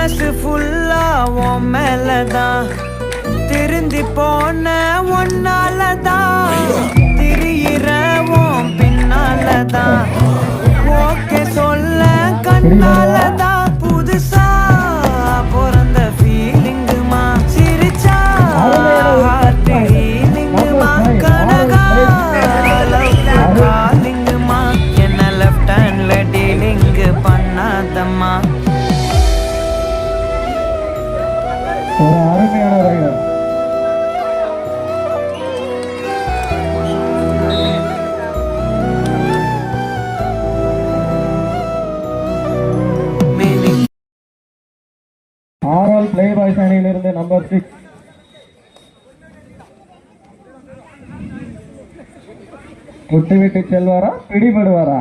மனசு ஃபுல்லா உன் மேலதான் திருந்தி போன ஒன்னாலதான் திரியிற உன் பின்னாலதான் ஓகே சொல்ல கண்ணாலதான் புதுசா பிறந்த ஃபீலிங்குமா சிரிச்சா ஹார்ட் ஹீலிங்குமா கனகா லவ் காலிங்குமா என்ன லெஃப்ட் ஹேண்ட்ல டீலிங் பண்ணாதம்மா. ஒரு அருமையான ரைடர். ஆர்எல் பிளே பாய்ஸ் அணியிலிருந்து நம்பர் 6 விட்டு விட்டு செல்வாரா பிடிபடுவாரா?